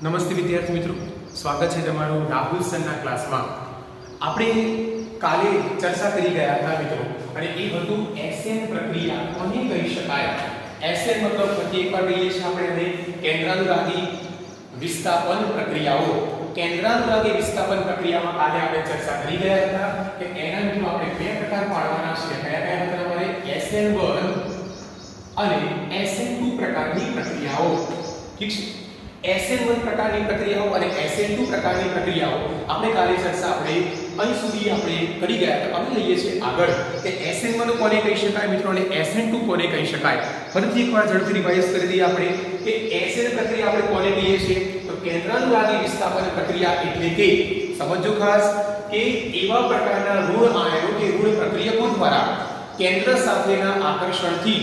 નમસ્તે વિદ્યાર્થી મિત્રો, સ્વાગત છે તમારું રાહુલ સરના ક્લાસમાં. આપણે કાલે ચર્ચા કરી ગયા હતા મિત્રો, અને એ હતું એસએન પ્રક્રિયા કોને કહી શકાય. એસએન મતલબ ફરી એકવાર કહીએ છીએ આપણે એને કેન્દ્રાનુરાગી વિસ્થાપન પ્રક્રિયાઓ. કેન્દ્રાનુરાગી વિસ્થાપન પ્રક્રિયામાં કાલે આપણે ચર્ચા કરી ગયા હતા કે એના મિત્રો આપણે બે પ્રકાર પાડવાના છે. કયા કયા હતા તમારે? SN1 અને SN2 પ્રકારની પ્રક્રિયાઓ. ઠીક છે. SN1 પ્રકારની પ્રક્રિયાઓ અને SN2 પ્રકારની પ્રક્રિયાઓ આપણે કાલે ચર્ચા આપણે અહીં સુધી આપણે કરી ગયા હતા. હવે લઈએ છીએ આગળ કે SN1 કોને કહી શકાય મિત્રો અને SN2 કોને કહી શકાય. ફરીથી એકવાર ઝડપથી રિવાઇઝ કરી દઈએ આપણે કે SN પ્રક્રિયા આપણે કોને કહીએ છીએ તો કેન્દ્રાનુરાગી વિસ્થાપન પ્રક્રિયા એટલે કે સમજો ખાસ કે એવા પ્રકારના ઋણ આયનો કે ઋણ પ્રક્રિયકો દ્વારા કેન્દ્ર સાથેના આકર્ષણથી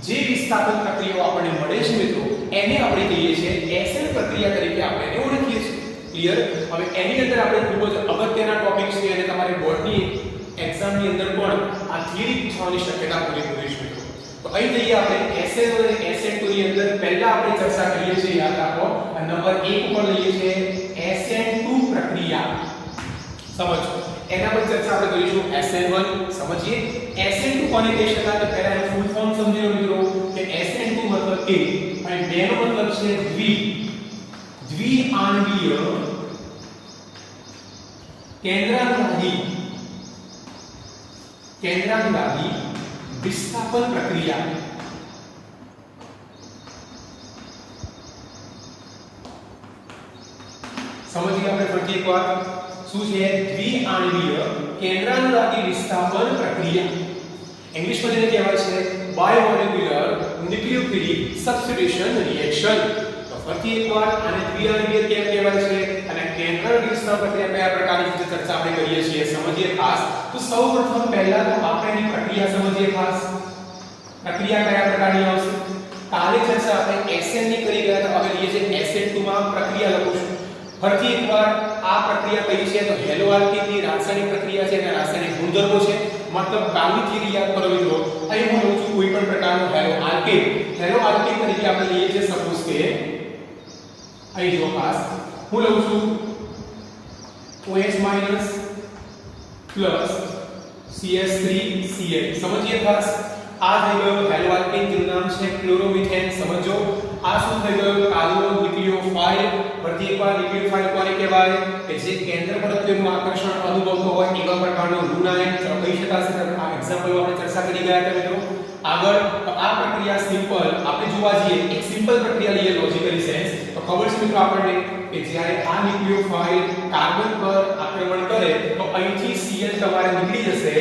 જે વિસ્થાપન પ્રક્રિયાઓ આપણને મળે છે મિત્રો એને આપણે કહીએ છીએ SN પ્રક્રિયા તરીકે આપણે એને ઓળખીએ છીએ. ક્લિયર? હવે એની અંદર આપણે ખૂબ જ અગત્યના ટોપિક્સ છે અને તમારે બોર્ડની એક્ઝામની અંદર પણ આ થિયરી પૂછવાની શક્યતા પૂરેપૂરી છે. તો અહીં જઈએ આપણે SN અને SN2 ની અંદર પહેલા આપણે ચર્ચા કરીએ છીએ. યાદ રાખો નંબર 1 ઉપર લઈએ છીએ SN2 પ્રક્રિયા. સમજો એના પર ચર્ચા આપણે કરીશું. SN1 સમજીએ. SN2 કોને કહી શકાય તો પહેલા એનું ફૂલ ફોર્મ સમજી લો મિત્રો કે SN2 મતલબ કે અને બેનો મતલબ છે દ્વિઆણવીય કેન્દ્રાનુરાગી વિસ્થાપન પ્રક્રિયા. સમજીએ આપણે ફરી એકવાર શું છે દ્વિઆણવીય કેન્દ્રાનુરાગી વિસ્થાપન પ્રક્રિયા. ઇંગ્લિશમાં જેને કહેવાય છે બાયોમોલેક્યુલર ન્યુક્લિયોફિલિક સબસ્ટિટ્યુશન રિએક્શન. તો ફરી એકવાર આને દ્વિઆણવીય કેમ કહેવાય છે અને કેન્દ્રાનુરાગી વિસ્થાપન પ્રક્રિયા કયા પ્રકારની છે ચર્ચા આપણે કરીએ છીએ. સમજીએ ખાસ તો સૌપ્રથમ પહેલા તો આપણે એની પ્રક્રિયા સમજીએ ખાસ. પ્રક્રિયા કયા પ્રકારની આવશે? કાલે ચર્ચા આપણે SN ની કરી ગયા તો હવે લઈએ છીએ SN2 માં પ્રક્રિયા લખું છું. ફરીથી એકવાર આ પ્રક્રિયા કઈ છે તો હેલો આલ્કીનની રાસાયણિક પ્રક્રિયા છે અને રાસાયણિક ગુણધર્મો છે. મતલબ કાલની થિયરી યાદ કરો મિત્રો. અહીં હું લઉં છું કોઈ પણ પ્રકારનો હેલો આલ્કીન. હેલો આલ્કીન તરીકે આપણે લઈએ છીએ સપોઝ કે અહીં જો ખાસ હું લઉં છું OH- પ્લસ CH3Cl. સમજીએ ખાસ આ થઈ ગયો હેલો આલ્કીન જેનું નામ છે ક્લોરોમિથેન. સમજો આ શું થઈ ગયું કાર્બન ન્યુક્લિયોફાઇલ. ફરીથી એકવાર ન્યુક્લિયોફાઇલ કોને કહેવાય કે જે કેન્દ્ર પરત્વેનું આકર્ષણ અનુભવતો હોય એવા પ્રકારનો ઋણાયન કહી શકાશે. આ એક્ઝામ્પલ આપણે ચર્ચા કરી ગયા હતા મિત્રો. આગળ આ પ્રક્રિયા સિમ્પલ આપણે જોવા જઈએ એક સિમ્પલ પ્રક્રિયા લઈએ લોજિકલી સેન્સ તો ખબર છે મિત્રો આપણને કે જ્યારે આ ન્યુક્લિયોફાઇલ કાર્બન પર આક્રમણ કરે તો અહીંથી Cl તમારે નીકળી જશે.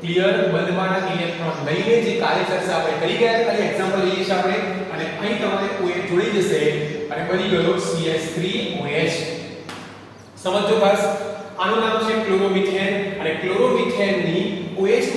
ક્લિયર? બંધમાંના ઇલેક્ટ્રોન લઈને જે કાર્ય ચર્ચા આપણે કરી ગયા હતા ખાલી એક્ઝામ્પલ લઈએ છીએ આપણે અને અહીં તમારે OH જોડી જશે અને બની ગયો CH3OH. સમજો બસ આનું નામ છે ક્લોરોમિથેન અને ક્લોરોમિથેનની OH-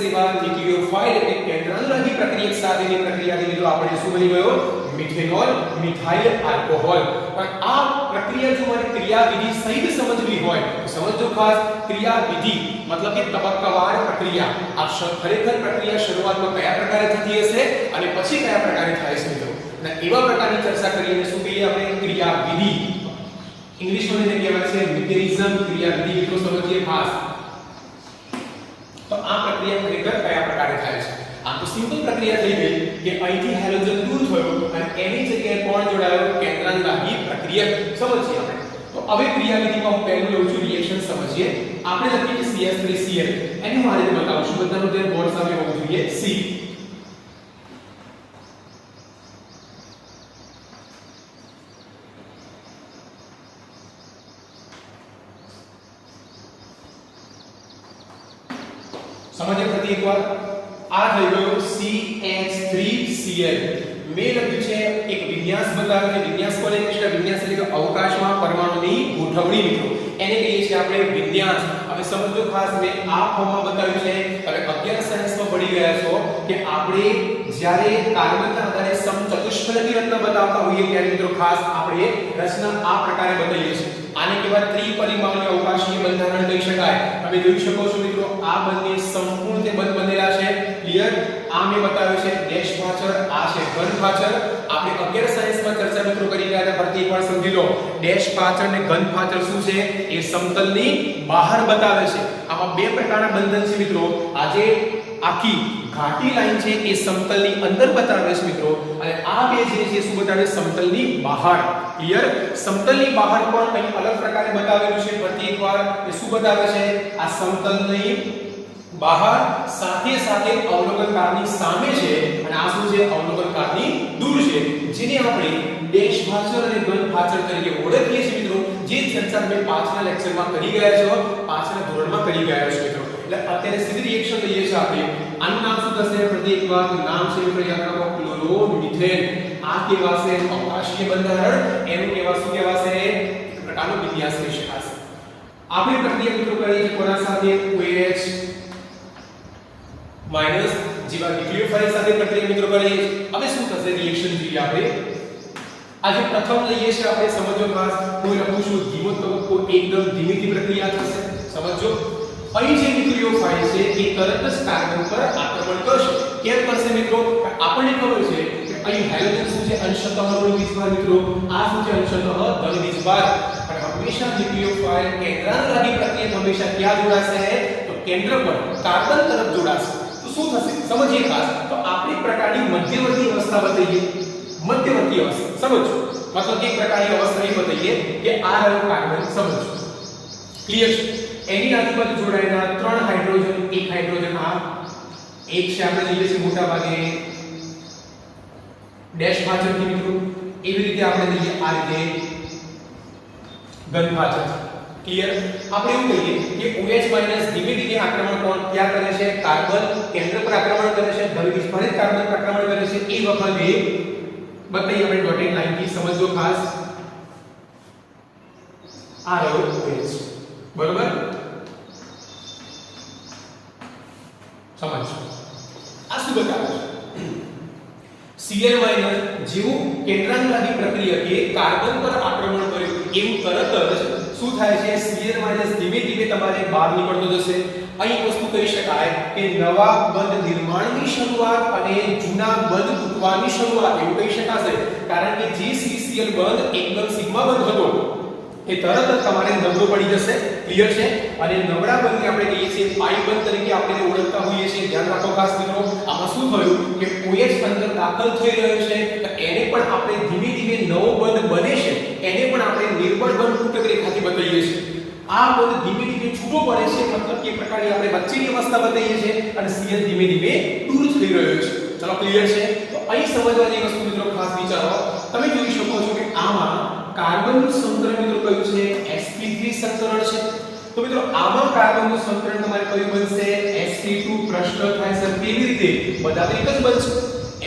જેવા ન્યુક્લિયોફાઇલ એટલે કેન્દ્રાનુરાગી પ્રક્રિયક સાથેની પ્રક્રિયાથી મિત્રો આપણે શું બની ગયો મિથેનોલ મિથાઇલ આલ્કોહોલ. પણ આ પ્રક્રિયા જો મારી ક્રિયાવિધિ સહિત સમજવી હોય તો સમજો ખાસ ક્રિયાવિધિ મતલબ કે તબક્કાવાર પ્રક્રિયા. આ ખરેખર પ્રક્રિયા શરૂઆતમાં કયા પ્રકારે થતી હશે અને પછી કયા પ્રકારે થાય છે મિત્રો અને એવા પ્રકારની ચર્ચા કરીને શું કહીએ આપણે ક્રિયાવિધિ. ઇંગ્લિશમાં એને કહેવાય છે મિકેનિઝમ. ક્રિયાવિધિ મિત્રો સમજીએ ખાસ. તો આ પ્રક્રિયા ખરેખર કયા પ્રકારે થાય છે? આ તો સિમ્પલ પ્રક્રિયા થઈ ગઈ કે અહીંથી હાઇડ્રોજન દૂર થયો અને એની જગ્યાએ કોણ જોડાયો કેન્દ્રાનુરાગી પ્રક્રિયક. સમજીએ આપણે. તો હવે ક્રિયાવિધિમાં હું પહેલું લઉં છું રિએક્શન. સમજીએ આપણે લખીએ CH3Cl. એની હું આ રીતે બતાવું છું. બધાનું ધ્યાન બોર્ડ સામે હોવું જોઈએ. C સમજીએ ફરી એકવાર આ થઈ ગયો CH3Cl. મેં લખ્યું છે એક વિન્યાસ બતાવ્યો કે વિન્યાસ કોને કહે છે? વિન્યાસ એટલે કે અવકાશમાં પરમાણુની ગોઠવણી મિત્રો એને કહીએ છીએ આપણે વિન્યાસ. હવે સમજો ખાસ મેં આ ફોર્મમાં બતાવ્યું છે. હવે 11 સાયન્સમાં ભણી ગયા છો કે આપણે જ્યારે કાર્બનના આધારે સમચતુષ્ફલકી રચના બતાવતા હોઈએ ત્યારે મિત્રો ખાસ આપણે રચના આ પ્રકારે બતાવીએ છીએ. આને કહેવાય ત્રિપરિમાણીય અવકાશીય બંધારણ કહી શકાય. તમે જોઈ શકો છો મિત્રો આ બંને સંપૂર્ણ તે બંધ બનેલા છે. ક્લિયર? આ મેં બતાવ્યું છે ડેશ ભાચર, આ છે ઘન ભાચર. આપણે 11 સાયન્સમાં ચર્ચા મિત્રો કરી ગયા હતા, ફરીથી એકવાર સમજી લો. ડેશ ભાચર ને ઘન ભાચર શું છે? એ સમતલની બહાર બતાવે છે. આમાં બે પ્રકારના બંધન છે મિત્રો. આજે આખી ઘાટી લાઈન છે એ સમતલની અંદર બતાવે છે મિત્રો, અને આ બે જે છે શું બતાવે? સમતલની બહાર. ક્લિયર? સમતલની બહાર પણ કંઈ અલગ પ્રકારે બતાવેલું છે. ફરીથી એકવાર એ શું બતાવે છે? આ સમતલની બહાર સાથે સાથે અવલોકનકારની સામે છે, અને આ શું છે? અવલોકનકારની દૂર છે, જેને આપણે ડેશ ભાચર અને ઘન ભાચર તરીકે ઓળખીએ છીએ મિત્રો. જે ચર્ચા તમે પાછલા લેક્ચરમાં કરી ગયા છો, પાછલા ધોરણમાં કરી ગયા છો મિત્રો. એટલે અત્યારે સીધી રિએક્શન લઈએ છીએ આપણે. આનું નામ શું થશે? ફરીથી એકવાર નામ છે મિત્રો યાદ રાખો, ક્લોરોમિથેન. આ કહેવાશે અવકાશીય બંધારણ. એનું શું કહેવાશે? એક પ્રકારનો વિન્યાસ કહી શકાશે. આપણે પ્રક્રિયા મિત્રો કરી છે કોના સાથે? OH માઈનસ જેવા ન્યુક્લિયોફાઇલ સાથે પ્રક્રિયા મિત્રો કરીએ. હવે શું થશે? રિએક્શન જોઈએ આપણે. આજે પ્રથમ લઈએ છે આપણે, સમજો ખાસ. કોઈ લખું છું ધીમો તબક્કો, એકદમ ધીમી પ્રક્રિયા થશે. સમજો અહીં જે ન્યુક્લિયોફાઇલ છે એ તરત જ કાર્બન પર આક્રમણ કરશે. કેમ કરશે મિત્રો? આપણને ખબર છે કે અહીં હાઇડ્રોજન શું છે? અંશતઃ ઋણ વીજભાર મિત્રો. આ શું છે? અંશતઃ ધન વીજભાર. અને હંમેશા ન્યુક્લિયોફાઇલ કેન્દ્રાનુરાગી પ્રક્રિયા હંમેશા ક્યાં જોડાશે? તો કેન્દ્ર પર કાર્બન તરફ જોડાશે. તો શું થશે? સમજીએ ખાસ. તો આપણી પ્રકારની મધ્યવર્તી અવસ્થા બતાવીએ. મધ્યવર્તી અવસ્થા સમજો, મતલબ એક પ્રકારની અવસ્થા એ બતાવીએ કે આ રહ્યો કાર્બન. સમજો ક્લિયર છે? એની આજુબાજુ જોડાયેલા 3 હાઇડ્રોજન, એક હાઇડ્રોજન આ એક છે, આપણે લઈએ છીએ મોટા ભાગે ડેશ ભાચરથી મિત્રો. એવી રીતે આપણે લઈએ આ રીતે ઘન ભાચર. ક્લિયર? આપણે એવું કહીએ કે OH માઈનસ ધીમે ધીમે આક્રમણ કોણ ક્યાં કરે છે? કાર્બન કેન્દ્ર પર આક્રમણ કરે છે, ધન વિસ્ફોરિત કાર્બન પર આક્રમણ કરે છે. એ વખતે બતાવીએ આપણે ડોટેડ લાઈન થી. સમજો ખાસ, આ રહ્યો OH. બરોબર? સમજો આ શું બતાવે છે? Cl જેવું કેન્દ્રાનુરાગી પ્રક્રિયા કે કાર્બન પર આક્રમણ કર્યું એવું તરત જ શું થાય છે? Cl ધીમે ધીમે તમારે બહાર નીકળતો જશે. અહીં વસ્તુ કહી શકાય કે નવા બંધ નિર્માણની શરૂઆત અને જૂના બંધ તૂટવાની શરૂઆત એવું કહી શકાશે. કારણ કે જે CCl બંધ એકદમ સિગ્મા બંધ હતો એ તરત જ તમારે નબળો પડી જશે. ક્લિયર છે? અને નબળા બંધને આપણે કહીએ છીએ પાઈ બંધ તરીકે આપણે ઓળખતા હોઈએ છીએ. ધ્યાન રાખો ખાસ મિત્રો. આમાં શું થયું કે OH અંદર દાખલ થઈ રહ્યો છે, તો એને પણ આપણે ધીમે ધીમે નવો બંધ બને છે એને પણ આપણે નિર્બળ બંધ તૂટક રેખાથી બતાવીએ છીએ. આ બંધ ધીમે ધીમે છૂટો પડે છે, મતલબ કે પ્રકારની આપણે વચ્ચેની અવસ્થા બતાવીએ છીએ, અને Cl ધીમે ધીમે દૂર થઈ રહ્યો છે. ચલો ક્લિયર છે? તો અહીં સમજવા જેવી વસ્તુ મિત્રો ખાસ વિચારો. તમે જોઈ શકો છો કે આમાં કાર્બનનું સંકરણ મિત્રો કયું છે? sp3 સંકરણ છે. તો મિત્રો આમાં કાર્બનનું સંકરણ તમારે કયું બનશે? sp2. પ્રશ્ન થાય સર કેવી રીતે? બધા તો એક જ બનશે.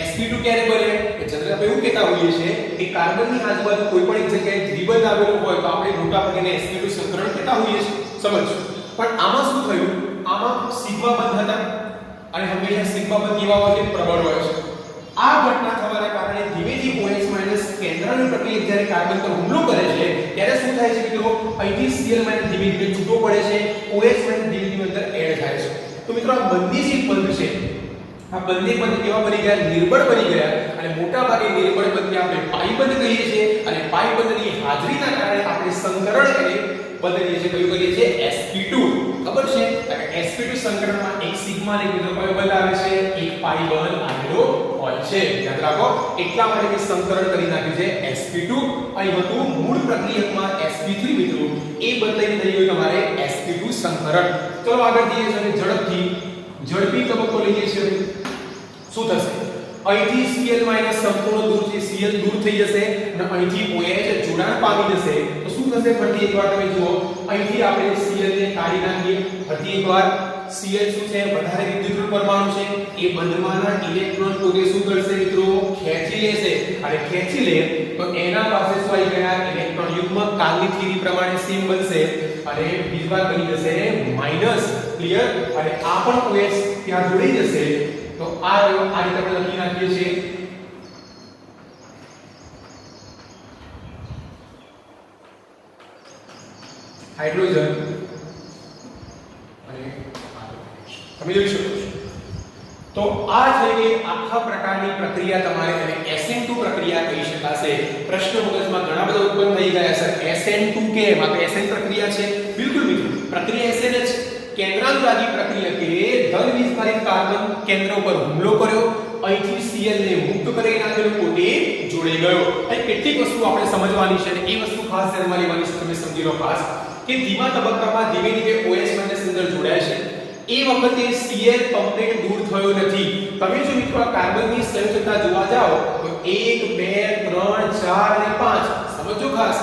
sp2 ક્યારે બને? કે જનરલી આપણે એવું કહેતા હોઈએ છીએ કે કાર્બનની આજુબાજુ કોઈ પણ એક જગ્યાએ દ્વિબંધ આવેલો હોય તો આપણે મોટા ભાગે sp2 સંકરણ કહેતા હોઈએ છીએ. સમજો. પણ આમાં શું થયું? આમાં સિગ્મા બંધ હતા, અને હંમેશા સિગ્મા બંધ કેવા હોય છે? પ્રબળ હોય છે. આ ઘટના થવાના કારણે ધીમે ધીમે OH માઈનસ કેન્દ્રની પ્રક્રિયા જ્યારે કાર્બન પર હુમલો કરે છે ત્યારે શું થાય છે મિત્રો? અહીંથી Cl માઈનસ ધીમે ધીમે છૂટો પડે છે, OH માઈનસ ધીમે ધીમે અંદર એડ થાય છે. તો મિત્રો આ બંને જે બંધ છે, આ બંને બંધ કેવા બની ગયા? નિર્બળ બની ગયા. અને મોટા ભાગે નિર્બળ બંધને આપણે પાઈ બંધ કહીએ છીએ, અને પાઈ બંધની હાજરીના કારણે આપણે સંકરણ એને બદલીએ છીએ. કયું કરીએ છીએ? sp2. ખબર છે? sp2 સંકરણમાં એક સિગ્મા ને મિત્રો કયો બંધ આવે છે? એક પાઈ બંધ આવેલો હોય છે. યાદ રાખો, એટલા માટે કે સંકરણ કરી નાખ્યું છે sp2. અહીં હતું મૂળ પ્રક્રિયકમાં sp3 મિત્રો, એ બદલાઈને થઈ ગયું તમારે sp2 સંકરણ. ચલો આગળ જઈએ છીએ. ઝડપી તબક્કો લઈએ છીએ. શું થશે? અહીંથી Cl સંપૂર્ણ દૂર છે, Cl દૂર થઈ જશે, અને અહીંથી OH જોડાણ પામી જશે. તો શું થશે? ફરીથી એકવાર તમે જુઓ. અહીંથી આપણે Cl ને કાઢી નાખીએ. ફરીથી એકવાર Cl શું છે? વધારે વિદ્યુત પરમાણુ છે. એ બંધમાંના ઇલેક્ટ્રોન પોતે શું કરશે મિત્રો? ખેંચી લેશે. અને ખેંચી લે તો એના પાસે શું આવી ગયા? ઇલેક્ટ્રોન યુગ્મ. કાલની થિયરી પ્રમાણે સેમ બનશે, અને બીજવાર બની જશે માઈનસ. ક્લિયર? અને આ પણ OH ત્યાં જોડી જશે. તો આ રીતે આપણે લખી નાખીએ છીએ હાઇડ્રોજન અને તમે જોઈ શકો છો તો આ થઈ ગઈ આખા પ્રકારની પ્રક્રિયા તમારે અને SN2 પ્રક્રિયા કહી શકાશે. પ્રશ્ન મગજમાં ઘણા બધા ઉત્પન્ન થઈ ગયા સર SN2 કેમ? આ તો SN પ્રક્રિયા છે. બિલકુલ મિત્રો, પ્રક્રિયા SN જ કેન્દ્રાનુરાગી પ્રક્રિયા કે ધન વિસ્ફારિત કાર્બન કેન્દ્ર ઉપર હુમલો કર્યો, અહીંથી Cl ને મુક્ત કરી નાખેલો, પોતે જોડાઈ ગયો. અહીં કેટલીક વસ્તુ આપણે સમજવાની છે અને એ વસ્તુ ખાસ ધ્યાનમાં લેવાની છે. તમે સમજી લો ખાસ કે ધીમા તબક્કામાં ધીમે ધીમે OH માઇનસ અંદર જોડાય છે. એ વખતે Cl કમ્પ્લીટ દૂર થયો નથી. તમે જો મિત્રો આ કાર્બનની સંયોજકતા જોવા જાઓ તો 1 2 3 4 અને 5 સમજો ખાસ.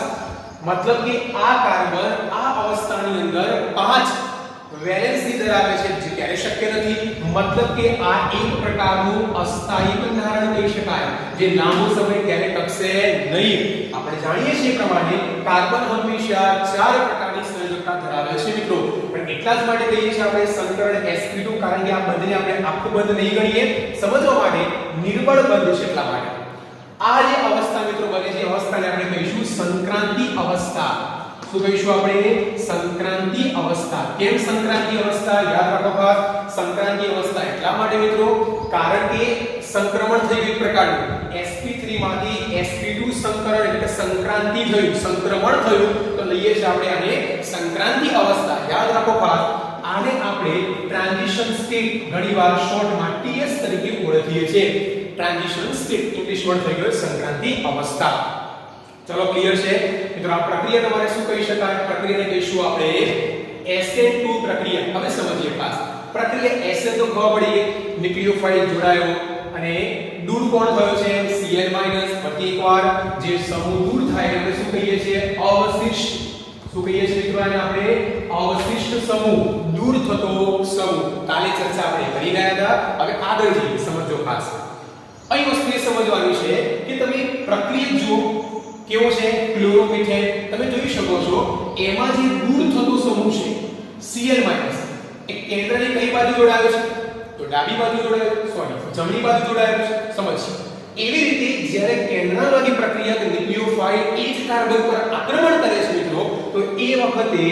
મતલબ કે આ કાર્બન આ અવસ્થાની અંદર 5 વેલેન્સી ધરાવે છે, જે ક્યારે શક્ય નથી. મતલબ કે આ એક પ્રકારનું અસ્થાયી બંધારણ કહી શકાય, જે લાંબો સમય ક્યારે ટકશે નહીં. આપણે જાણીએ છીએ પ્રમાણે કાર્બન હંમેશા 4 પ્રકારની સંયોજકતા ધરાવે છે મિત્રો. પણ એટલા જ માટે કહીએ છીએ આપણે સંકરણ sp2, કારણ કે આ બંધને આપણે આખું બંધ નહીં ગણીએ, સમજવા માટે નિર્બળ બંધ છે. એટલા માટે આ જે અવસ્થા મિત્રો બને છે, અવસ્થાને આપણે કહીશું સંક્રાંતિ અવસ્થા. શું કહીશું આપણે? સંક્રાંતિ અવસ્થા. કેમ સંક્રાંતિ અવસ્થા? યાદ રાખો ખાસ, સંક્રાંતિ અવસ્થા એટલા માટે મિત્રો કારણ કે સંક્રમણ થઈ ગયું પ્રકારનું. sp3 માંથી sp2 સંકરણ એટલે કે સંક્રાંતિ થયું, સંક્રમણ થયું, તો લઈએ છીએ આપણે આને સંક્રાંતિ અવસ્થા. યાદ રાખો ખાસ, આને આપણે ટ્રાન્ઝિશન સ્ટેટ ઘણીવાર શોર્ટમાં TS તરીકે ઓળખીએ છીએ. ટ્રાન્ઝિશન સ્ટેટ ઇંગ્લિશ વર્ડ થઈ ગયો સંક્રાંતિ અવસ્થા. ચલો ક્લિયર છે મિત્રો? આ પ્રક્રિયા તમારે શું કહી શકાય? પ્રક્રિયાને કહીશું આપણે SN2 પ્રક્રિયા. હવે સમજીએ ખાસ પ્રક્રિયા SN તો ખબર પડી ગઈ, ન્યુક્લિયોફાઇલ જોડાયો અને દૂર કોણ થયો છે? Cl minus. પછી એકવાર જે સમૂહ દૂર થાય એટલે શું કહીએ છીએ? અવશિષ્ટ. શું કહીએ છીએ મિત્રો? આને આપણે અવશિષ્ટ સમૂહ, દૂર થતો સમૂહ. કાલે ચર્ચા આપણે કરી રહ્યા હતા. હવે આગળ જઈએ, સમજો ખાસ. અહીં વસ્તુ એ સમજવાની છે કે તમે પ્રક્રિયા જુઓ કેવો છે? ક્લોરોમિથેન. તમે જોઈ શકો છો એમાં જે દૂર થતો સમૂહ છે Cl માઈનસ, એક કેન્દ્રની કઈ બાજુ જોડાયો છે? તો ડાબી બાજુ જોડાયો છે, સોરી જમણી બાજુ જોડાયો છે. સમજ. એવી રીતે જ્યારે કેન્દ્રાનુરાગી પ્રક્રિયા કે ન્યુક્લિયોફાઇલ એ જ કાર્બન પર આક્રમણ કરે છે મિત્રો, તો એ વખતે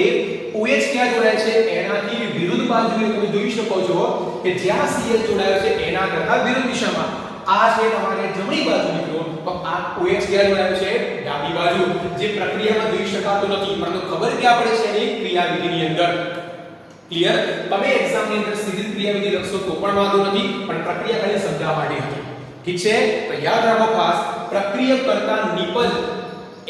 OH ક્યાં જોડાય છે? એનાથી વિરુદ્ધ બાજુએ. તમે જોઈ શકો છો કે જ્યાં Cl જોડાયો છે એના કરતા વિરુદ્ધ દિશામાં. આ છે તમારે જમણી બાજુ મિત્રો, તો આ OH ક્યાં જોડાયો છે? ડાબી બાજુ. જે પ્રક્રિયામાં જોઈ શકાતો નથી, પરંતુ ખબર ક્યાં પડે છે? એની ક્રિયાવિધિની અંદર. ક્લિયર? તમે એક્ઝામ ની અંદર સીધી ક્રિયાવિધિ લખશો તો પણ વાંધો નથી, પણ પ્રક્રિયા ખાલી સમજાવવા માટે હતી. ઠીક છે? તો યાદ રાખો ખાસ, પ્રક્રિયા કરતા નિપજ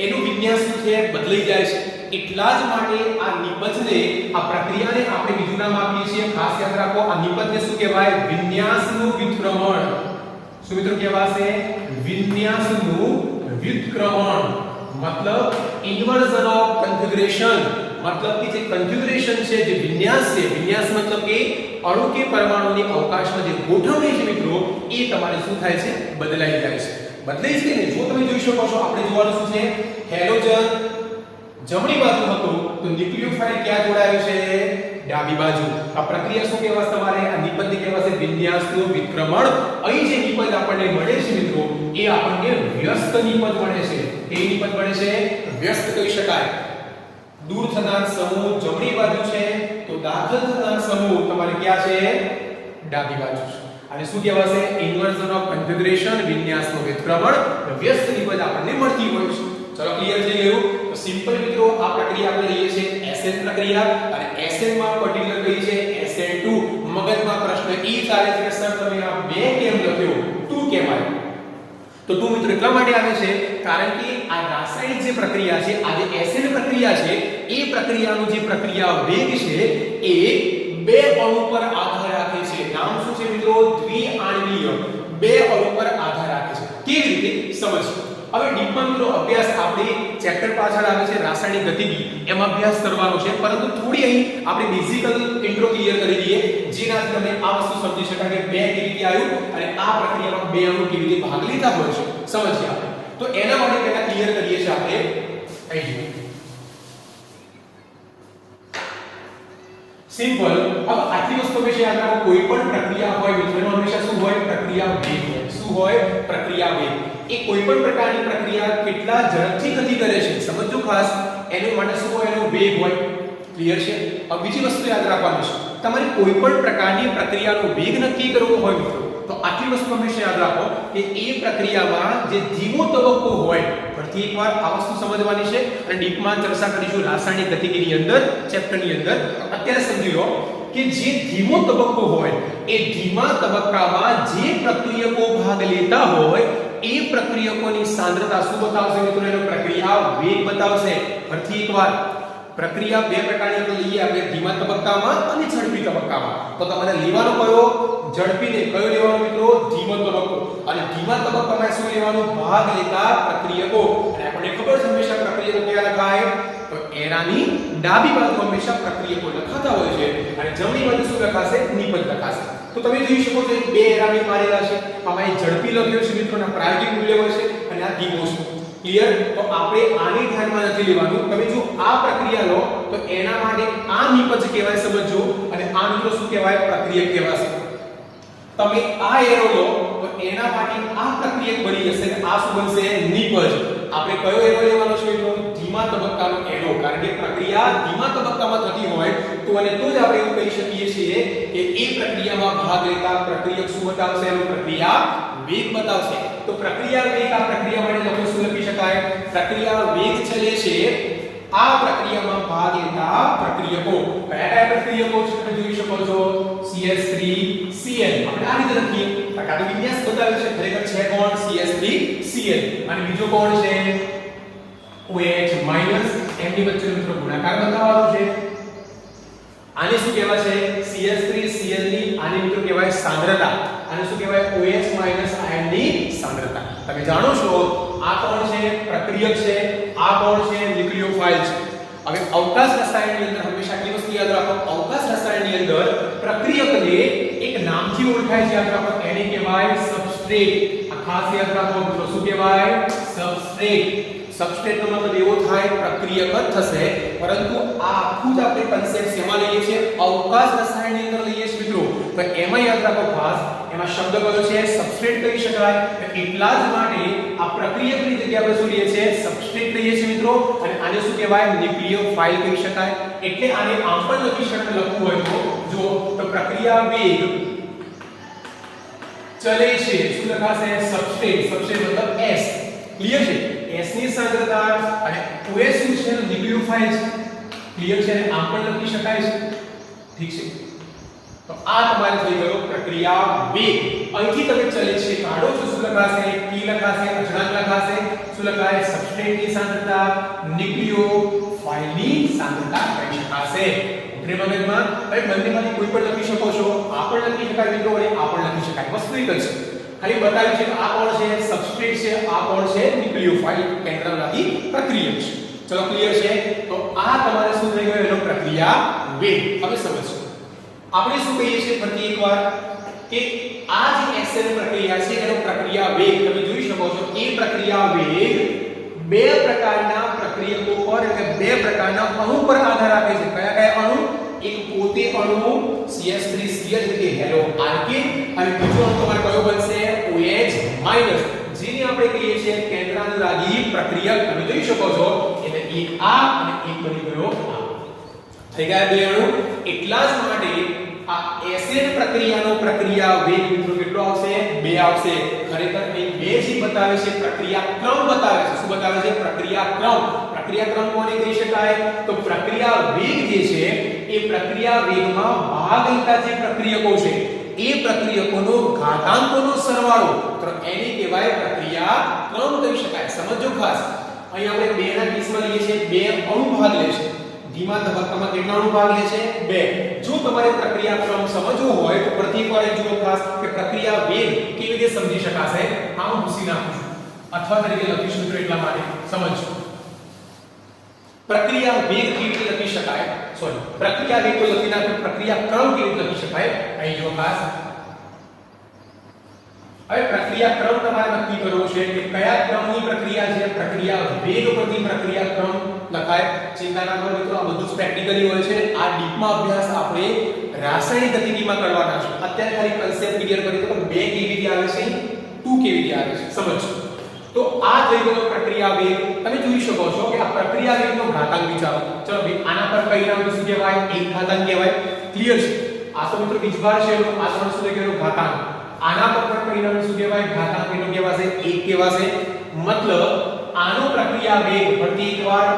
એનું વિન્યાસ શું છે? બદલાઈ જાય છે. એટલા જ માટે આ નિપજને, આ પ્રક્રિયાને આપણે બીજું નામ આપીએ છીએ. ખાસ યાદ રાખો, આ નિપજને શું કહેવાય? વિન્યાસનું વિસ્તરણ. શું મિત્રો કહેવાશે? વિન્યાસનું વિસ્તરણ. મતલબ ઇન્વર્ઝન ઓફ કન્ફિગરેશન. મતલબ કે જે કન્ફિગરેશન છે, જે વિન્યાસ છે, વિન્યાસ મતલબ કે અણુ કે પરમાણુની અવકાશમાં જે ગોઠવણી છે મિત્રો, એ તમારે શું થાય છે? બદલાઈ જાય છે. બદલાઈ છે ને? જો તમે જોઈ શકો છો, આપણે જોવાનું શું છે? હેલોજન જમણી બાજુ હતો, તો ન્યુક્લિયોફાઇલ ક્યાં જોડાયો છે? ડાબી બાજુ. આ પ્રક્રિયા શું કહેવાશે તમારે? આ નિપજને કહેવાશે વિન્યાસનું વિસ્તરણ. અહીં જે નિપજ આપણને મળે છે મિત્રો, એ આપણને વ્યસ્ત નિપજ મળે છે. એ નિપજ મળે છે વ્યસ્ત કહી શકાય. દૂર થનાર સમૂહ જમણી બાજુ છે, તો દાખલ થનાર સમૂહ તમારે ક્યાં છે? ડાબી બાજુ છે. અને શું કહેવાશે? ઇન્વર્ઝન ઓફ કન્ફિગરેશન, વિન્યાસનું વિસ્તરણ, વ્યસ્ત નિપજ આપણને મળતી હોય છે. ચલો ક્લિયર થઈ ગયું? તો સિમ્પલ મિત્રો આ પ્રક્રિયા આપણે લઈએ છીએ SN પ્રક્રિયા, અને SN માં પર્ટિક્યુલર કઈ છે? SN2. મગજમાં પ્રશ્ન એ ચાલે છે કે સર તમે આ 2 કેમ લખ્યો? 2 કેમ આવ્યો? તો 2 મિત્રો એટલા માટે આવે છે કારણ કે આ રાસાયણિક જે પ્રક્રિયા છે, આ જે SN પ્રક્રિયા છે, એ પ્રક્રિયાનો જે પ્રક્રિયા વેગ છે એ 2 અણુ પર આધાર રાખે છે. નામ શું છે મિત્રો? દ્વિઆણ્વીય. 2 અણુ પર આધાર રાખે છે. કેવી રીતે? સમજો. હવે ડીપમાં મિત્રો અભ્યાસ આપણે ચેપ્ટર પાછળ આવે છે રાસાયણિક ગતિવિધિ, એમાં અભ્યાસ કરવાનો છે, પરંતુ થોડી અહીં આપણે બેઝિકલ ઇન્ટ્રો ક્લિયર કરી દઈએ, જેનાથી તમને આ વસ્તુ સમજી શકાય કે 2 કેવી રીતે આવ્યું અને આ પ્રક્રિયામાં 2 અણુ કેવી રીતે ભાગ લીધા હોય છે. સમજીએ આપણે. તો એના માટે પહેલા ક્લિયર કરીએ છીએ આપણે અહીં સિમ્પલ. હવે આટલી વસ્તુ વિશે યાદ રાખો, કોઈ પણ પ્રક્રિયા હોય મિત્રો, હંમેશા શું હોય? પ્રક્રિયા વેગ હોય. શું હોય? પ્રક્રિયા વેગ. એ કોઈ પણ પ્રકારની પ્રક્રિયા કેટલા ઝડપથી ગતિ કરે છે, સમજો ખાસ. એનું માટે શું હોય? એનો વેગ હોય. ક્લિયર છે? હવે બીજી વસ્તુ યાદ રાખવાની છે, તમારે કોઈ પણ પ્રકારની પ્રક્રિયાનો વેગ નક્કી કરવો હોય મિત્રો તો આટલી વસ્તુ હંમેશા યાદ રાખો કે એ પ્રક્રિયામાં જે ધીમો તબક્કો હોય, ફરીથી એકવાર આ વસ્તુ સમજવાની છે અને ડીપમાં ચર્ચા કરીશું રાસાયણિક ગતિકીની અંદર ચેપ્ટરની અંદર. અત્યારે સમજી લો કે જે ધીમો તબક્કો હોય એ ધીમા તબક્કામાં જે પ્રક્રિયકો ભાગ લેતા હોય એ પ્રક્રિયકોની સાંદ્રતા શું બતાવશે મિત્રો? એનો પ્રક્રિયા વેગ બતાવશે. ફરીથી એકવાર પ્રક્રિયા બે પ્રકારની આપણે લઈએ આપણે ધીમા તબક્કામાં અને ઝડપી તબક્કામાં. તો તમારે લેવાનો કયો? ઝડપી ને કયો લેવાનો મિત્રો? ધીમો તબક્કો. અને ધીમા તબક્કામાં શું લેવાનું? ભાગ લેતા પ્રક્રિયકો. અને આપણને ખબર છે હંમેશા પ્રક્રિયકો ક્યાં લખાય? તો એરાની ડાબી બાજુ હંમેશા પ્રક્રિયકો લખાતા હોય છે અને જમણી બાજુ શું લખાશે? નિપજ લખાશે. તો તમે જોઈ શકો છો બે એરાની મારેલા છે. આમાં એ ઝડપી લખ્યો છે મિત્રોના પ્રાયોગિક મૂલ્ય હોય છે અને આ ધીમો છે. ક્લિયર? તો આપણે આને ધ્યાનમાં નથી લેવાનું. તમે જો આ પ્રક્રિયા લો તો એના માટે આ નિપજ કહેવાય, સમજો. અને આ મિત્રો શું કહેવાય? પ્રક્રિયક કહેવાશે. તમે આ એરો લો તો એના માટે આ પ્રક્રિયક બની જશે અને આ શું બનશે? નિપજ. આપણે કયો એરો લેવાનો છે મિત્રો? ધીમા તબક્કાનો એરો. કારણ કે પ્રક્રિયા ધીમા તબક્કામાં થતી હોય તો અને તો જ આપણે એવું કહી શકીએ છીએ કે એ પ્રક્રિયામાં ભાગ લેતા પ્રક્રિયક શું બતાવશે? એનો પ્રક્રિયા વેગ બતાવશે. તો પ્રક્રિયા વેગ આ પ્રક્રિયા માટે લખો શું લખી શકાય? પ્રક્રિયા વેગ ચલે છે આ પ્રક્રિયામાં ભાગ લેતા પ્રક્રિયકો. કયા કયા પ્રક્રિયકો છે તમે જોઈ શકો છો? CH3Cl. આપણે આ રીતે લખીએ. પ્રકારનો વિન્યાસ બતાવે છે. ખરેખર છે કોણ? CH3Cl. અને બીજો કોણ છે? OH- એમની વચ્ચેનો મિત્રો ગુણાકાર બતાવવાનો છે. આને શું કહેવાય છે? CH3Cl ની આને મિત્રો કહેવાય સાંદ્રતા. આને શું કહેવાય? OH- આયનની સાંદ્રતા. તમે જાણો છો આ કોણ છે? પ્રક્રિયક છે. આ કોણ છે? ન્યુક્લિયોફાઇલ છે. હવે અવકાશ રસાયણની અંદર હંમેશા આટલી વસ્તુ યાદ રાખો. અવકાશ રસાયણની અંદર પ્રક્રિયકને એક નામથી ઓળખાય છે. યાદ રાખો. એને કહેવાય સબસ્ટ્રેટ. આ ખાસ યાદ રાખો મિત્રો. શું કહેવાય? સબસ્ટ્રેટ. સબસ્ટ્રેટ નો મતલબ એવો થાય પ્રક્રિયક જ થશે. પરંતુ આ આખું જ આપણે કન્સેપ્ટ શેમાં લઈએ છીએ? અવકાશ રસાયણની અંદર લઈએ છીએ મિત્રો. તો એમાં યાદ રાખો ખાસ, એમાં શબ્દ કયો છે? સબસ્ટ્રેટ કહી શકાય. એટલા જ માટે આ પ્રક્રિયકની જગ્યાએ આપણે શું લઈએ છીએ? સબસ્ટ્રેટ લઈએ છીએ મિત્રો. અને આને શું કહેવાય? ન્યુક્લિયોફાઇલ કહી શકાય. એટલે આને આમ પણ લખી શકાય. લખવું હોય તો જો તો પ્રક્રિયા વેગ ચલે છે શું લખાશે? સબસ્ટ્રેટ. સબસ્ટ્રેટ મતલબ S. ક્લિયર છે? S ની સાંદ્રતા અને OH શું છે? ન્યુક્લિયોફાઇલ છે. ક્લિયર છે? અને આમ પણ લખી શકાય છે. ઠીક છે? તો આ તમારે થઈ ગયો પ્રક્રિયા વેગ. અહીંથી તમે ચલે છે કાઢો છો શું લખાશે? T લખાશે. અચળાંક લખાશે. શું લખાય? સબસ્ટ્રેટ ની સાંદ્રતા ન્યુક્લિયોફાઇલ ની સાંદ્રતા કહી શકાશે. ઉતરે મગજમાં? હવે બંનેમાંથી કોઈ પણ લખી શકો છો. આ પણ લખી શકાય મિત્રો અને આ પણ લખી શકાય. વસ્તુ એક જ છે. ખાલી બતાવ્યું છે કે આ કોણ છે? સબસ્ટ્રેટ છે. આ કોણ છે? ન્યુક્લિયોફાઇલ કેન્દ્રવાળી પ્રક્રિયક છે. ચલો ક્લિયર છે? તો આ તમારે શું થઈ ગયું? એનો પ્રક્રિયા વેગ. હવે સમજો આપણે શું કહીએ છીએ ફરી એકવાર કે આ જે એક્સેલ પ્રક્રિયા છે એનો પ્રક્રિયા વેગ તમે જોઈ શકો છો. એ પ્રક્રિયા વેગ બે પ્રકારના પ્રક્રિયકો પર એટલે બે પ્રકારના અણુ પર આધાર રાખે છે. કયા કયા અણુ? એક પોતે અણુ CH3Cl એટલે કે હેલો આલ્કેન અને બીજો અણુ તમારે કયો બનશે? OH- જેને આપણે કહીએ છીએ કેન્દ્રાનુરાગી પ્રક્રિયક. તમે જોઈ શકો છો એટલે એક આ અને એક બની ગયો આ. થઈ ગયા બે અણુ. એટલા જ માટે આ એસિડ પ્રક્રિયાનો પ્રક્રિયા વેગ મિત્રો કેટલો આવશે? 2 આવશે. ખરેખર અહીં 2 જે બતાવે છે પ્રક્રિયા ક્રમ બતાવે છે. શું બતાવે છે? પ્રક્રિયા ક્રમ. પ્રક્રિયા ક્રમ કોને કહી શકાય? તો પ્રક્રિયા વેગ જે છે એ પ્રક્રિયા વેગમાં ભાગ લેતા જે પ્રક્રિયકો છે એ પ્રક્રિયકોનો ઘાતાંકોનો સરવાળો તો એને કહેવાય પ્રક્રિયા ક્રમ કહી શકાય. સમજો ખાસ. અહીં આપણે 2 ના કેસમાં લઈએ છીએ 2 અણુ ભાગ લે છે. ધીમા તબક્કામાં કેટલા અણુ ભાગ લે છે? 2. જો તમારે પ્રક્રિયા ક્રમ સમજવો હોય તો પ્રતિ વાર જુઓ ખાસ કે પ્રક્રિયા વેગ કેવી રીતે સમજી શકાશે. આ હું ભૂસી નાખું છું અથવા તરીકે લખીશું મિત્રો એટલા માટે સમજો. પ્રક્રિયા વેગ કેવી રીતે લખી શકાય? સોરી, પ્રક્રિયા વેગ તો લખી નાખ્યો. પ્રક્રિયા ક્રમ કેવી રીતે લખી શકાય? અહીં જો ખાસ હવે પ્રક્રિયા ક્રમ તમારે નક્કી કરવો છે કે કયા ક્રમની પ્રક્રિયા છે. પ્રક્રિયા વેગ પરથી પ્રક્રિયા ક્રમ લખાય. ચિંતા ના કરો મિત્રો, આ બધું પ્રેક્ટિકલી હોય છે. આ ડીપમાં અભ્યાસ આપણે રાસાયણિક ગતિકીમાં કરવાના છે. અત્યારે ખાલી કન્સેપ્ટ ક્લિયર કરી દો. 2 કેવી રીતે આવે છે, 2 કેવી રીતે આવે છે સમજો. તો આ થઈ ગયો પ્રક્રિયા વેગ. તમે જોઈ શકો છો કે આ પ્રક્રિયા વેગનો ઘાતાંક વિચારો. ચલો ભાઈ આના પર કઈ નામ શું કહેવાય? એક ઘાતાંક કહેવાય. ક્લિયર છે? આ તો મિત્રો બીજભાર છે એનો આ ત્રણ શું કહેવાય ઘાતાંક આના પર પણ પરિણામ શું કહેવાય ઘાતાંક એનો કહેવાશે 1 કહેવાશે મતલબ આનો પ્રક્રિયા વેગ પ્રતિ એકવાર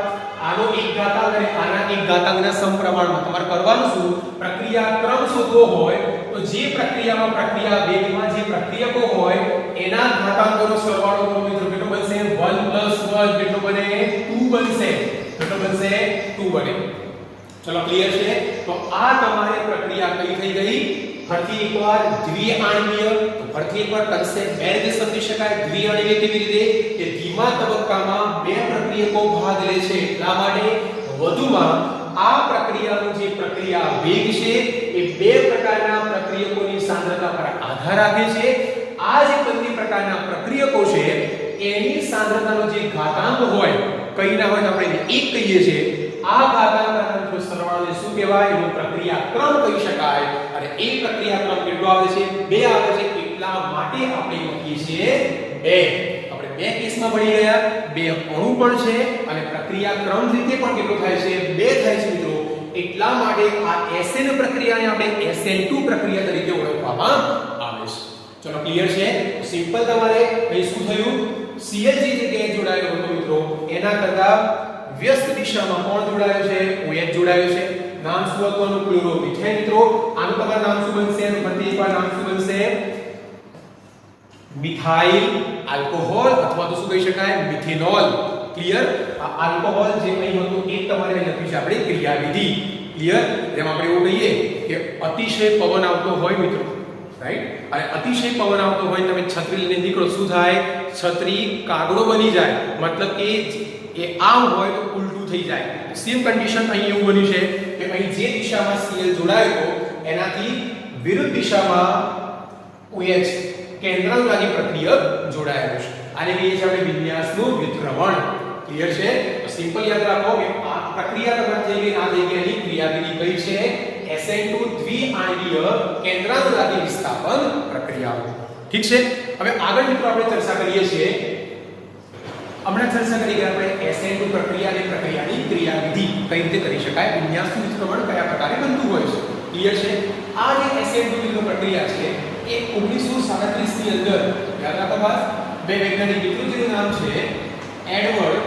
આનો એક ઘાતાંક અને આના એક ઘાતાંકના સમપ્રમાણમાં તમારે કરવાનું શું પ્રક્રિયા ક્રમ શોધવો હોય તો જે પ્રક્રિયામાં પ્રક્રિયા વેગમાં જે પ્રક્રિયકો હોય એના ઘાતાંકોનો સરવાળો કરો મિત્રો કેટલો બનશે 1 + 1 કેટલો બને 2 બનશે કેટલો બનશે 2 બને ચલો ક્લિયર છે તો આ તમારે પ્રક્રિયા કઈ થઈ ગઈ ફરીથી એકવાર દ્વિઆણ્વીય તો ફરીથી એકવાર કન્સેપ્ટ બે રીતે સમજી શકાય દ્વિઆણ્વીય કેવી રીતે કે ધીમા તબક્કામાં બે પ્રક્રિયકો ભાગ લે છે એટલા માટે વધુમાં આ પ્રક્રિયાનો જે પ્રક્રિયા વેગ છે એ બે પ્રકારના પ્રક્રિયકોની સાંદ્રતા પર આધાર રાખે છે આ જે બંને પ્રકારના પ્રક્રિયકો છે એની સાંદ્રતાનો જે ઘાતાંક હોય કઈના હોય તો આપણે એક કહીએ છીએ આ ઘાતાંકના જો સરવાળાને શું કહેવાય એનો પ્રક્રિયા ક્રમ કહી શકાય અને એ પ્રક્રિયા ક્રમ કેટલો આવે છે 2 આવે છે એટલા માટે આપણે લખીએ છીએ 2 આપણે બે કેસમાં ભણી ગયા બે અણુ પણ છે અને પ્રક્રિયા ક્રમ રીતે પણ કેટલો થાય છે 2 થાય છે મિત્રો એટલા માટે આ SN પ્રક્રિયાને આપણે SN2 પ્રક્રિયા તરીકે ઓળખવામાં આવે છે ચલો ક્લિયર છે સિમ્પલ તમારે અહીં શું થયું Cl જે જગ્યાએ જોડાયેલો હતો મિત્રો એના કરતા વ્યસ્ત દિશામાં કોણ જોડાયો છે OH જોડાયો છે નામ શું હતું આનું ક્લોરોમિથેન મિત્રો આનું તમારું નામ શું બનશે એનું ફરીથી એકવાર નામ શું બનશે મિથાઇલ આલ્કોહોલ અથવા તો શું કહી શકાય મિથેનોલ ક્લિયર આ આલ્કોહોલ જે અહીં હતું એ તમારે અહીં લખ્યું છે આપણે ક્રિયાવિધિ ક્લિયર જેમ આપણે એવું કહીએ કે અતિશય પવન આવતો હોય મિત્રો રાઈટ અને અતિશય પવન આવતો હોય તમે છત્રી લઈને નીકળો શું થાય છત્રી કાગડો બની જાય મતલબ કે એ આમ હોય તો ઉલટું થઈ જાય સેમ કન્ડિશન અહીં એવું બન્યું છે કે અહીં જે દિશામાં Cl જોડાયો એનાથી વિરુદ્ધ દિશામાં OH કેન્દ્રાનુરાગી પ્રક્રિયક જોડાયેલું છે આને કહીએ છીએ આપણે વિન્યાસનું વિતરણ ક્લિયર છે તો સિમ્પલ યાદ રાખો કે આ પ્રક્રિયા તમારે થઈ ગઈ આ થઈ ગઈ એની ક્રિયાવિધિ કઈ છે SN2 દ્વિઆણ્વીય કેન્દ્રાનુરાગી વિસ્થાપન પ્રક્રિયાઓ ઠીક છે હવે આગળ મિત્રો આપણે ચર્ચા કરીએ છીએ હમણાં ચર્ચા કરી ગયા આપણે SN2 પ્રક્રિયા અને પ્રક્રિયાની ક્રિયાવિધિ કઈ રીતે કરી શકાય વિન્યાસનું વિતરણ કયા પ્રકારે બનતું હોય છે ક્લિયર છે આ જે SN2 પ્રક્રિયા છે એ 1937 ની અંદર યાદ રાખો ખાસ બે વૈજ્ઞાનિક મિત્રો જેનું નામ છે એડવર્ડ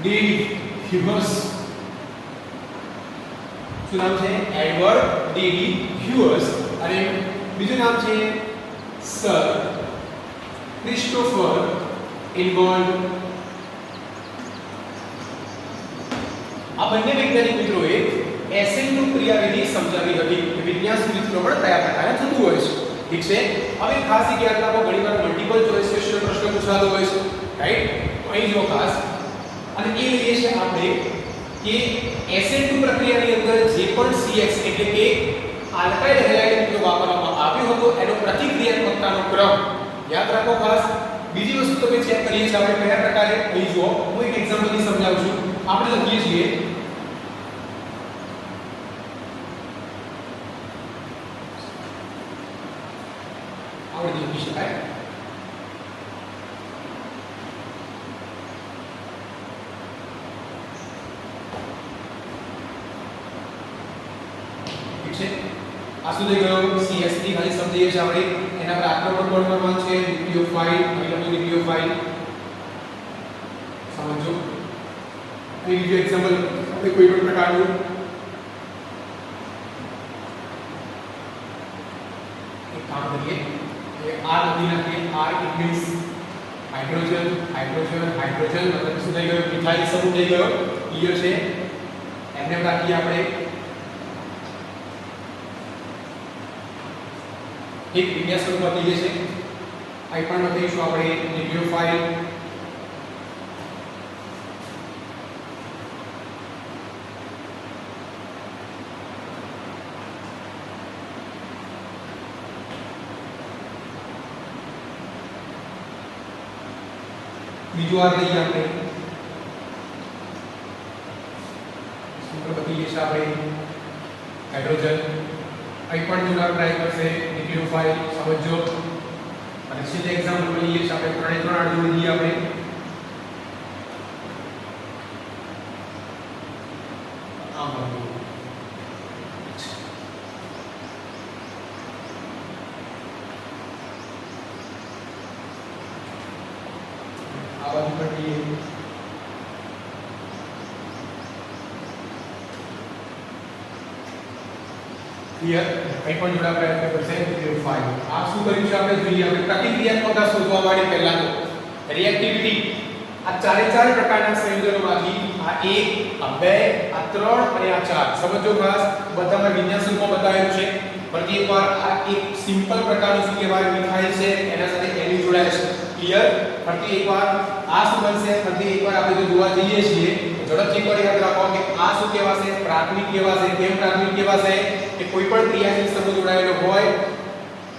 ડેવિડ હ્યુઅર્સ શું નામ છે એડવર્ડ ડેવિડ હ્યુઅર્સ અને બીજું નામ છે સર ક્રિસ્ટોફર ઇનવોલ્ડ આ બંને વૈજ્ઞાનિક મિત્રોએ SN2 ક્રિયાવિધિ સમજાવી હતી કે વિન્યાસ વિતરણ કયા પ્રકારે થતું હોય છે ઠીક છે હવે ખાસ યાદ રાખો ઘણીવાર મલ્ટીપલ ચોઇસ ક્વેશ્ચન પ્રશ્ન પૂછાતો હોય છે રાઈટ તો અહીં જો ખાસ અને એ લઈએ છે આપણે કે SN2 પ્રક્રિયાની અંદર જે પણ CX એટલે કે આલ્કાઇલ હેલાઇડ મિત્રો વાપરવામાં આવ્યો હતો એનો પ્રતિક્રિયાત્મકતાનો ક્રમ યાદ રાખો ખાસ બીજી વસ્તુ તમે ચેક કરીએ છીએ આપણે કયા પ્રકારે અહીં જુઓ હું એક એક્ઝામ્પલ થી સમજાવું છું આપણે લખીએ છીએ આવડી લખી શકાય ઠીક છે આ શું થઈ ગયો CH3 ખાલી સમજીએ છીએ આપણે એના પર આક્રમણ કોણ કરવાનું છે ન્યુક્લિયોફાઇલ અહીં ન્યુક્લિયોફાઇલ સમજો અહીં બીજું એક્ઝામ્પલ આપણે કોઈ પણ પ્રકારનું એક કામ કરીએ કે R લખી નાખીએ R it means hydrogen hydrogen hydrogen મતલબ શું થઈ ગયો મિથાઇલ સમૂહ થઈ ગયો ક્લિયર છે એમને રાખીએ આપણે એક વિન્યાસ સ્વરૂપમાં કહીએ છીએ આ પણ લખીશું આપણે ન્યુક્લિયોફાઇલ બીજું આ લઈએ આપણે સૂત્ર બદલીએ છીએ આપણે હાઇડ્રોજન અહીં પણ જોડાણ ટ્રાય કરશે ન્યુક્લિયોફાઇલ સમજો અને છેલ્લે એક્ઝામ્પલ લઈએ છીએ આપણે ત્રણે ત્રણ આડ જોડી દઈએ આપણે આમ 138 ક્લિયર કઈ પણ જોડા પ્રયત્ન કરશે 5 આ શું કર્યું છે આપણે જોઈએ આપણે પ્રતિક્રિયાત્મકતા શોધવા માટે પહેલા તો રિએક્ટિવિટી આ ચારે ચાર પ્રકારના સંયોજનોમાંથી આ 1 આ 2 આ 3 અને આ 4 સમજો ખાસ બધામાં વિન્યાસ રૂપમાં બતાવેલું છે ફરી એકવાર આ એક સિમ્પલ પ્રકારનું શું કહેવાય મિથાઇલ છે એના સાથે એની જોડાય છે ક્લિયર ફરી એકવાર આ શું બનશે ફરી એકવાર આપણે જો જોવા જઈએ છીએ ઝડપથી એકવાર યાદ રાખો કે આ શું કહેવાશે પ્રાથમિક કહેવાશે કેમ પ્રાથમિક કહેવાશે કે કોઈ પણ ક્રિયાશીલ સમૂહ જોડાયેલો હોય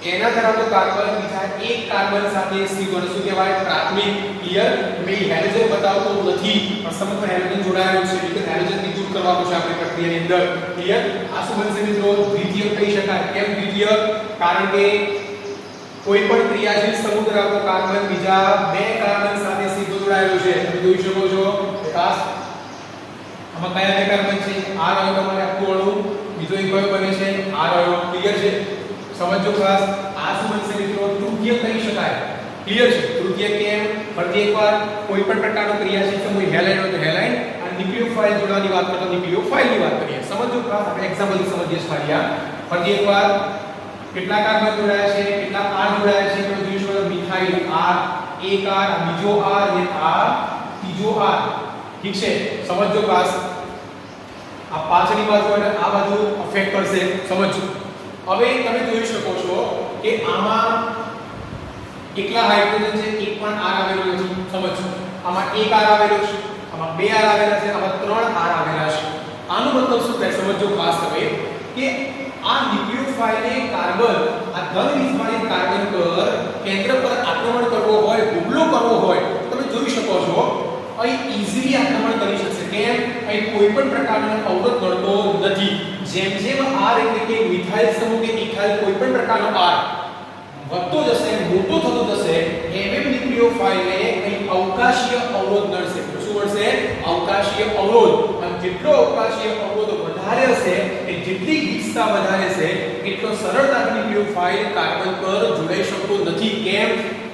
એના ધરાવતો કાર્બન બીજા એક કાર્બન સાથે સીધો શું કહેવાય પ્રાથમિક ક્લિયર મેં હેલોજન બતાવતો નથી પણ સમગ્ર હેલોજન જોડાયેલો છે એટલે હેલોજન ની દૂર કરવાનું છે આપણે પ્રક્રિયાની અંદર ક્લિયર આ શું બનશે મિત્રો દ્વિતીયક કહી શકાય કેમ દ્વિતીયક કારણ કે કોઈ પણ ક્રિયાશીલ સમૂહ ધરાવતો કાર્બન બીજા બે કાર્બન સાથે સીધો જોડાયેલો છે તમે જોઈ શકો છો વિકાસ આમાં કયા બે કાર્બન છે આ રહ્યો તમારે આખું અણુ બીજો એક કયો બને છે આ રહ્યો ક્લિયર છે સમજો ખાસ આ શું બનશે મિત્રો તૃતીય કહી શકાય ક્લિયર છે તૃતીય કેમ ફરી એકવાર કોઈ પણ પ્રકારનો ક્રિયાશીલ સમૂહ હેલાઇડ હોય તો હેલાઇડ અને ન્યુક્લિયોફાઇલ જોડવાની વાત કરતા ન્યુક્લિયોફાઇલ ની વાત કરીએ સમજો ખાસ આપણે એક્ઝામ્પલ થી સમજીએ છીએ ફરી એકવાર કેટલા કાર્બન જોડાયા છે કેટલા R જોડાયા છે તમે જોઈ શકો મિથાઇલ R એક R બીજો R અને આ ત્રીજો R ઠીક છે સમજો ખાસ આ પાછળની બાજુ અને આ બાજુ અફેક્ટ કરશે સમજો હવે તમે જોઈ શકો છો કે આમાં કેટલા હાઇડ્રોજન છે એક પણ R આવેલો નથી સમજો આમાં એક R આવેલો છે આમાં બે R આવેલા છે આમાં ત્રણ R આવેલા છે આનો મતલબ શું થાય સમજો ખાસ તમે કે આ ન્યુક્લિયોફાઇલે કાર્બન આ ધન વિસ્માનિત કાર્બન પર કેન્દ્ર પર આક્રમણ કરવો હોય હુમલો કરવો હોય તમે જોઈ શકો છો અહીં ઈઝીલી આક્રમણ કરી શકશે કેમ અહીં કોઈ પણ પ્રકારનો અવરોધ નડતો નથી જેમ જેમ R એટલે કે મિથાઇલ સમૂહ કે ઇથાઇલ કોઈ પણ પ્રકારનો R વધતો જશે મોટો થતો જશે એમ ન્યુક્લિયોફાઇલે અહીં અવકાશીય અવરોધ નડશે શું નડશે અવકાશીય અવરોધ અને જેટલો અવકાશીય અવરોધ વધારે હશે કે જેટલી ગીચતા વધારે છે એટલો સરળતાથી ન્યુક્લિયોફાઇલ કાર્બન પર જોડાઈ શકતો નથી કેમ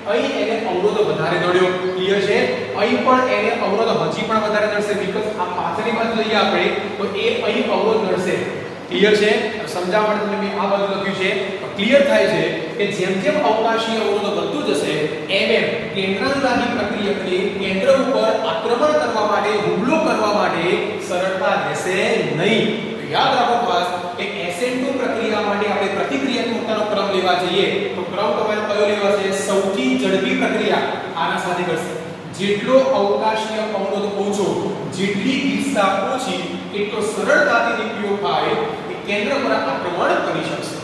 અહીં એને અવરોધ વધારે નડ્યો ક્લિયર છે અહીં પણ એને અવરોધ હજી પણ વધારે નડશે બીકોઝ આ પાછળની બાજુ જોઈએ આપણે તો એ અહીં અવરોધ નડશે ક્લિયર છે સમજાવવા માટે મેં આ બાજુ લખ્યું છે ક્લિયર થાય છે કે જેમ જેમ અવકાશીય અવરોધ વધતું જશે એમ એમ કેન્દ્રાનુગામી પ્રક્રિયકને કેન્દ્ર ઉપર આક્રમણ કરવા માટે હુમલો કરવા માટે સરળતા રહેશે નહીં તો યાદ રાખો ખાસ કે SN2 પ્રક્રિયા માટે આપણે પ્રતિક્રિયાત્મકતાનો ક્રમ લેવા જઈએ તો ક્રમ તમારે કયો લેવાશે સૌથી ઝડપી પ્રક્રિયા આના સાથે કરશે જેટલો અવકાશીય અવરોધ ઓછો જેટલી ગીચતા ઓછી એટલો સરળતાથી ન્યુક્લિયોફાઇલ એ કેન્દ્ર પર આક્રમણ કરી શકશે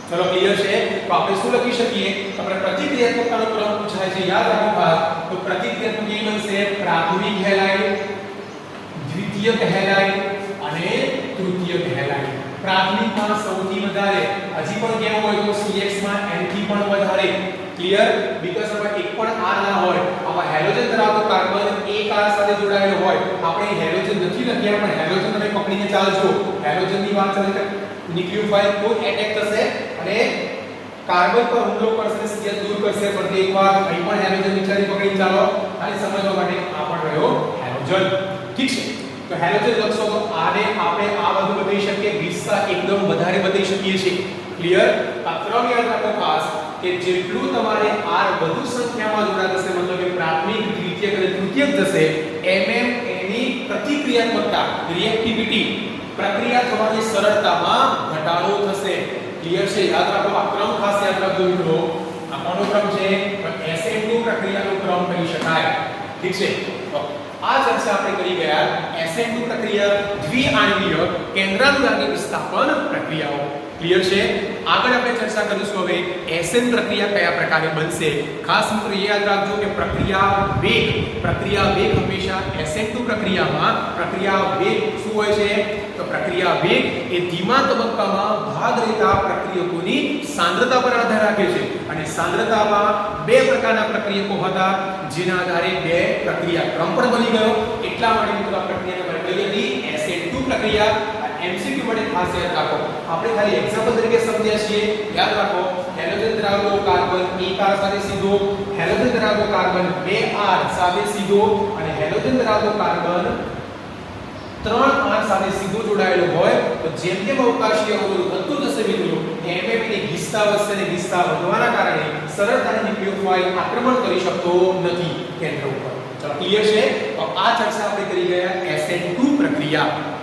ચલો ક્લિયર છે તો આપણે શું લખી શકીએ આપણે પ્રતિક્રિયાત્મકતાનો ક્રમ પૂછાય છે યાદ રાખો ખાસ તો પ્રતિક્રિયાત્મક એ બનશે પ્રાથમિક હેલાઇડ દ્વિતીયક હેલાઇડ અને તૃતીયક હેલાઇડ પ્રાથમિકમાં સૌથી વધારે હજી પણ કેવું હોય તો CX માં N થી પણ વધારે ક્લિયર બીકોઝ આમાં એક પણ R ના હોય આમાં હેલોજન ધરાવતો કાર્બન એક R સાથે જોડાયેલો હોય આપણે હેલોજન નથી લખ્યા પણ હેલોજન તમે પકડીને ચાલજો હેલોજનની વાત ચાલે તો ન્યુક્લિયોફાઇલ કોઈ એટેક થશે અને કાર્બન પર હુમલો કરશે CH દૂર કરશે ફરી એકવાર અહીં પણ હેલોજન વિચારી પકડીને ચાલો ખાલી સમજવા માટે આ પણ રહ્યો હેલોજન ઠીક છે તો હેલોજન લખશો તો આને આપણે આ બધું બતાવી શકીએ વિસ્તા એકદમ વધારે બતાવી શકીએ છીએ ક્લિયર આ ક્રમ યાદ રાખો ખાસ કે જેટલું તમારે R વધુ સંખ્યામાં જોડાતા હશે મતલબ કે પ્રાથમિક દ્વિતીયક અને તૃતીયક જશે એમ એની પ્રતિક્રિયાત્મકતા રિએક્ટિવિટી પ્રક્રિયા થવાની સરળતામાં ઘટાડો થશે ક્લિયર છે યાદ રાખો આ ક્રમ ખાસ યાદ રાખજો મિત્રો આ કોનો ક્રમ છે SN2 પ્રક્રિયાનો ક્રમ કહી શકાય ઠીક છે આ ચર્ચા આપણે કરી ગયા SN2 પ્રક્રિયા દ્વિઆણ્વીય કેન્દ્રાનુગામી વિસ્થાપન પ્રક્રિયાઓ ક્લિયર છે આગળ આપણે ચર્ચા કરીશું હવે SN પ્રક્રિયા કયા પ્રકારે બનશે ખાસ મિત્રો યાદ રાખજો કે પ્રક્રિયા વેગ હંમેશા SN2 પ્રક્રિયામાં પ્રક્રિયા વેગ શું હોય છે તો પ્રક્રિયા વેગ એ ધીમા તબક્કામાં ભાગ લેતા પ્રક્રિયકોની સાંદ્રતા પર આધાર રાખે છે અને સાંદ્રતામાં બે પ્રકારના પ્રક્રિયકો હતા જેના આધારે બે પ્રક્રિયા ક્રમ પણ બની ગયો એટલા માટે મિત્રો આ પ્રક્રિયાને આપણે કહીએ હતી SN2 પ્રક્રિયા એમસીક્યુ માટે ખાસ યાદ રાખો. આપણે ખાલી એક્ઝામ્પલ તરીકે સમજ્યા છીએ. યાદ રાખો, હેલોજન ધરાવતો કાર્બન એક R સાથે સીધો, હેલોજન ધરાવતો કાર્બન 2R સાથે સીધો અને હેલોજન ધરાવતો કાર્બન 3R સાથે સીધો જોડાયેલો હોય તો જેમ જેમ અવકાશીય અવરોધ વધતો જશે મિત્રો, એમ એમ એની ઘિસતા વધશે અને ઘિસતા વધવાના કારણે સરળતાથી ન્યુક્લિયોફાઇલ આક્રમણ કરી શકતો નથી કેન્દ્ર ઉપર. ચલો ક્લિયર છે? તો આ ચર્ચા આપણે કરી ગયા SN2 પ્રક્રિયા.